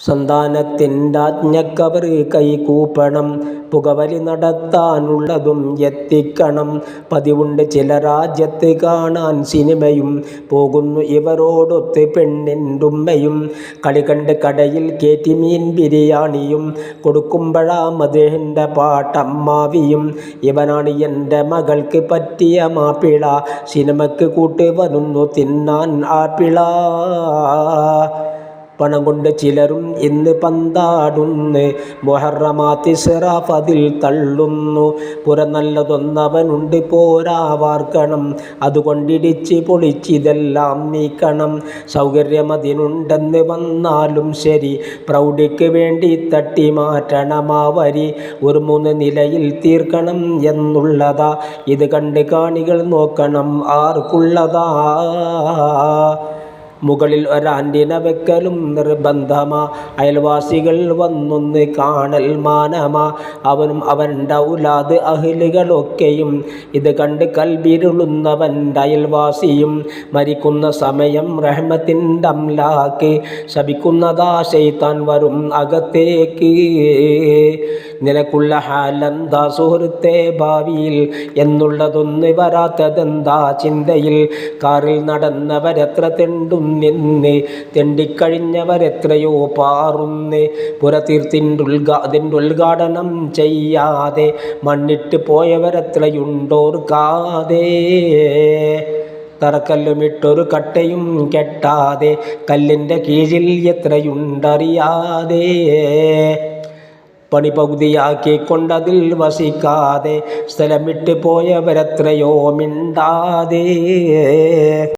സന്താനത്തിൻ്റെ ആജ്ഞക്കവർ കൈകൂപ്പണം, പുകവലി നടത്താനുള്ളതും എത്തിക്കണം. പതിവുണ്ട് ചില രാജ്യത്ത് കാണാൻ സിനിമയും, പോകുന്നു ഇവരോടൊത്ത് പെണ്ണിൻ്റുമ്മയും. കളി കണ്ട് കടയിൽ കേറ്റി മീൻ ബിരിയാണിയും, കൊടുക്കുമ്പോഴാ മധുഹിൻ്റെ പാട്ടമ്മാവിയും. ഇവനാണ് എൻ്റെ മകൾക്ക് പറ്റിയ മാപ്പിള, സിനിമയ്ക്ക് കൂട്ട് വരുന്നു തിന്നാൻ ആപ്പിള. പണം കൊണ്ട് ചിലരും ഇന്ന് പന്താടുന്ന്, മുഹറമാത്ത് ഇസ്റാഫ് അതിൽ തള്ളുന്നു. പുര നല്ലതൊന്നവനുണ്ട് പോരാവാർക്കണം, അതുകൊണ്ടിടിച്ച് പൊളിച്ചിതെല്ലാം നീക്കണം. സൗകര്യം അതിനുണ്ടെന്ന് വന്നാലും ശരി, പ്രൗഢിക്ക് വേണ്ടി തട്ടി മാറ്റണമാ വരി. ഒരു 3 നിലയിൽ തീർക്കണം എന്നുള്ളതാ, ഇത് കണ്ട് കാണികൾ നോക്കണം ആർക്കുള്ളതാ. മുകളിൽ ഒരാൻ്റിന വെക്കലും നിർബന്ധമാ, അയൽവാസികൾ വന്നൊന്ന് കാണൽ മാനമാ. അവനും അവൻ്റെ ഔലാദ് അഹ്ലുകളൊക്കെയും ഇത് കണ്ട് കൽബിരുളുന്നവൻ്റെ അയൽവാസിയും. മരിക്കുന്ന സമയം റഹ്മത്തിൻ്റെ അംലാക്ക്, ശപിക്കുന്നതാ ശൈത്താൻ വരും അകത്തേക്ക്. നിനക്കുള്ള ഹാലെന്താ സുഹൃത്തേ ഭാവിയിൽ എന്നുള്ളതൊന്ന് വരാത്തതെന്താ ചിന്തയിൽ. കാറിൽ നടന്നവരെത്ര തെണ്ടും നിന്ന്, തെണ്ടിക്കഴിഞ്ഞവരെത്രയോ പാറുന്ന്. പുരതീർത്തിൻ്റെ ഉദ്ഘാടനം ചെയ്യാതെ മണ്ണിട്ട് പോയവരെത്രയുണ്ടോർക്കാതെ. തറക്കല്ലുമിട്ടൊരു കട്ടയും കെട്ടാതെ, കല്ലിൻ്റെ കീഴിൽ എത്രയുണ്ടറിയാതെ. പണി പകുതിയാക്കിക്കൊണ്ടതിൽ വസിക്കാതെ, സ്ഥലമിട്ട് പോയവരെത്രയോ മിണ്ടാതെ.